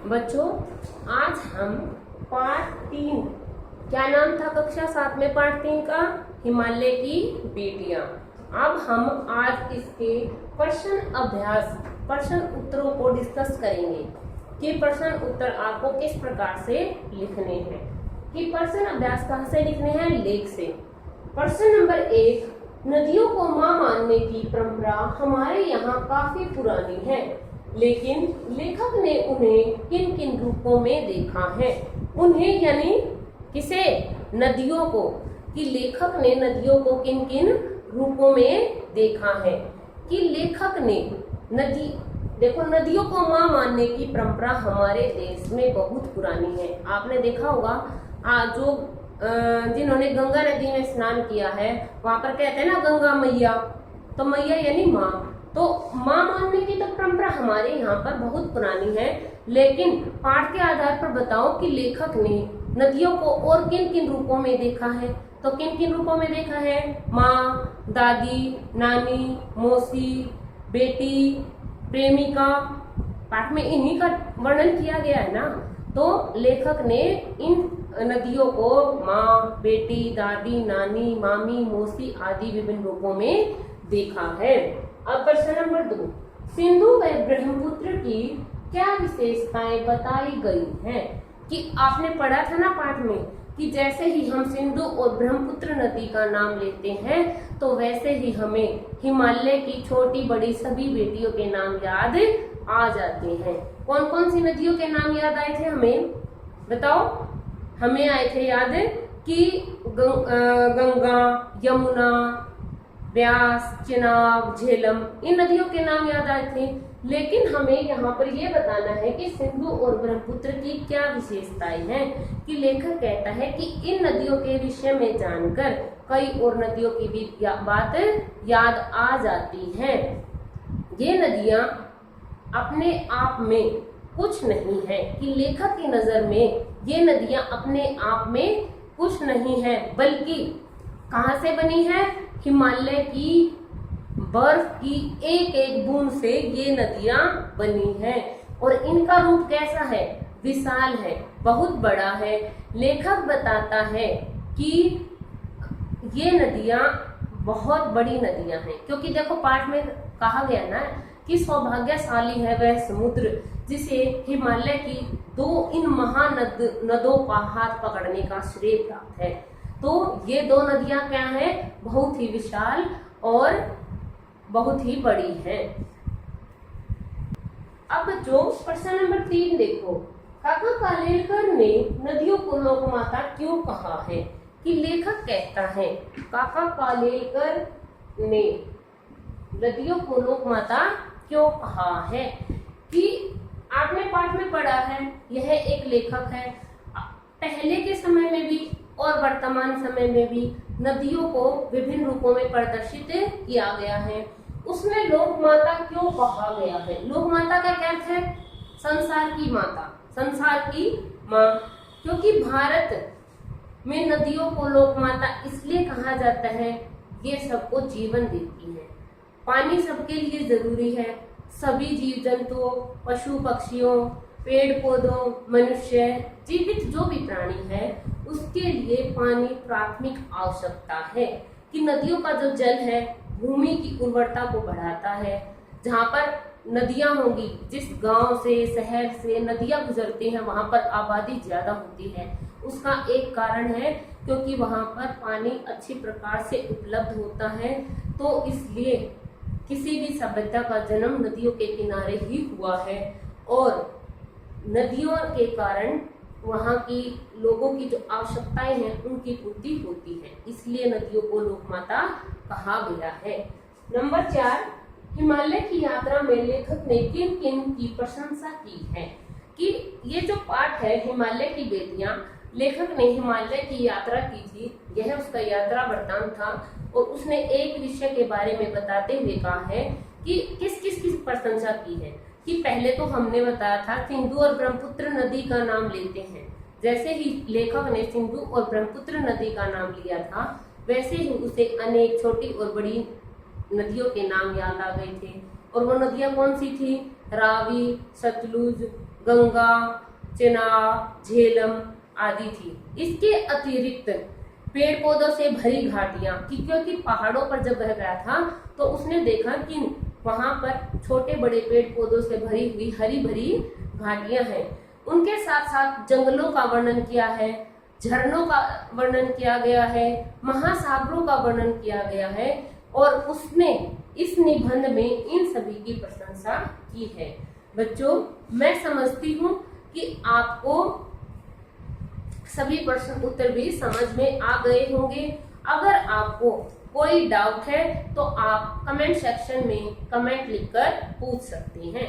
बच्चों, आज हम पाठ 3, क्या नाम था कक्षा 7 में पाठ 3 का? हिमालय की बेटियां। अब हम आज इसके प्रश्न अभ्यास, प्रश्न उत्तरों को डिस्कस करेंगे कि प्रश्न उत्तर आपको किस प्रकार से लिखने हैं। कि प्रश्न अभ्यास कहाँ से लिखने हैं? लेख से। प्रश्न नंबर 1, नदियों को मां मानने की परंपरा हमारे यहाँ काफी पुरानी है, लेकिन लेखक ने उन्हें किन किन रूपों में देखा है? उन्हें यानी किसे? नदियों को। कि लेखक ने नदियों को किन किन रूपों में देखा है? कि लेखक ने देखो, नदियों को मां मानने की परंपरा हमारे देश में बहुत पुरानी है। आपने देखा होगा जिन्होंने गंगा नदी में स्नान किया है, वहां पर कहते हैं ना गंगा मैया, तो मैया यानी माँ। तो माँ मानने की तो परंपरा हमारे यहाँ पर बहुत पुरानी है, लेकिन पाठ के आधार पर बताओ कि लेखक ने नदियों को और किन किन रूपों में देखा है? तो किन किन रूपों में देखा है? माँ, दादी, नानी, मौसी, बेटी, प्रेमिका। पाठ में इन्हीं का वर्णन किया गया है ना। तो लेखक ने इन नदियों को माँ, बेटी, दादी, नानी, मामी, मौसी आदि विभिन्न रूपों में देखा है। अब प्रश्न नंबर 2, सिंधु व ब्रह्मपुत्र की क्या विशेषताएं बताई गई हैं? कि आपने पढ़ा था ना पाठ में कि जैसे ही हम सिंधु और ब्रह्मपुत्र नदी का नाम लेते हैं तो वैसे ही हमें हिमालय की छोटी बड़ी सभी बेटियों के नाम याद आ जाते हैं। कौन कौन सी नदियों के नाम याद आए थे हमें? बताओ। हमें आए थे याद कि गंगा, यमुना, ब्यास, चिनाब, झेलम, इन नदियों के नाम याद आए थे। लेकिन हमें यहाँ पर यह बताना है कि सिंधु और ब्रह्मपुत्र की क्या विशेषताएं हैं। कि लेखक कहता है कि इन नदियों के विषय में जानकर कई और नदियों की भी बात याद आ जाती है। ये नदियां अपने आप में कुछ नहीं है। कि लेखक की नजर में ये नदियां अपने आप में कुछ नहीं है, बल्कि कहां से बनी है? हिमालय की बर्फ की एक एक बूंद से ये नदियां बनी हैं। और इनका रूप कैसा है? विशाल है, बहुत बड़ा है। लेखक बताता है कि ये नदियां बहुत बड़ी नदियां हैं, क्योंकि देखो पाठ में कहा गया ना कि सौभाग्यशाली है वह समुद्र जिसे हिमालय की इन महानदों का हाथ पकड़ने का श्रेय प्राप्त है। तो ये 2 नदियां क्या हैं? बहुत ही विशाल और बहुत ही बड़ी है। अब जो प्रश्न नंबर 3 देखो, काका कालेलकर ने नदियों को लोकमाता क्यों कहा है? कि लेखक कहता है काका कालेलकर ने नदियों को लोकमाता क्यों कहा है? कि आपने पाठ में पढ़ा है, यह एक लेखक है। पहले के समय में भी और वर्तमान समय में भी नदियों को विभिन्न रूपों में प्रदर्शित किया गया है। उसमें लोक माता क्यों कहा गया है? लोक माता का क्या अर्थ है? संसार की माता, संसार की माँ। क्योंकि भारत में नदियों को लोक माता इसलिए कहा जाता है, ये सबको जीवन देती है। पानी सबके लिए जरूरी है। सभी जीव जंतुओं, पशु पक्षियों, पेड़ पौधों, मनुष्य, जीवित जो भी प्राणी है, उसके लिए पानी प्राथमिक आवश्यकता है। कि नदियों का जो जल है भूमि की उर्वरता को बढ़ाता है। जहाँ पर नदियां होंगी, जिस गांव से, शहर से नदियां गुजरती हैं, वहां पर आबादी ज्यादा होती है। उसका एक कारण है क्योंकि वहां पर पानी अच्छी प्रकार से उपलब्ध होता है। तो इसलिए किसी भी सभ्यता का जन्म नदियों के किनारे ही हुआ है, और नदियों के कारण वहाँ की लोगों की जो आवश्यकताएं हैं उनकी पूर्ति होती है। इसलिए नदियों को लोकमाता कहा गया है। नंबर 4, हिमालय की यात्रा में लेखक ने किन किन की प्रशंसा की है? कि ये जो पाठ है हिमालय की बेटियां, लेखक ने हिमालय की यात्रा की थी, यह उसका यात्रा वृत्तांत था। और उसने एक विषय के बारे में बताते हुए कहा है कि किस किस की प्रशंसा की है। कि पहले तो हमने बताया था सिंधु और ब्रह्मपुत्र नदी का नाम लेते हैं। जैसे ही लेखक ने सिंधु और ब्रह्मपुत्र नदी का नाम लिया था, वैसे ही उसे अनेक छोटी और बड़ी नदियों के नाम याद आ गए थे। और वो नदियां कौन सी थी? रावी, सतलुज, गंगा, चेनाब, झेलम आदि थी। इसके अतिरिक्त पेड़ पौधों से भरी घाटियां, क्योंकि पहाड़ों पर जब वह गया था तो उसने देखा कि वहां पर छोटे बड़े पेड़ पौधों से भरी हुई हरी भरी घाटियां हैं। उनके साथ साथ जंगलों का वर्णन किया है, झरनों का वर्णन किया गया है, महासागरों का वर्णन किया गया है और उसने इस निबंध में इन सभी की प्रशंसा की है। बच्चों, मैं समझती हूँ कि आपको सभी प्रश्न उत्तर भी समझ में आ गए होंगे। अगर आपको कोई डाउट है तो आप कमेंट सेक्शन में कमेंट लिखकर पूछ सकते हैं।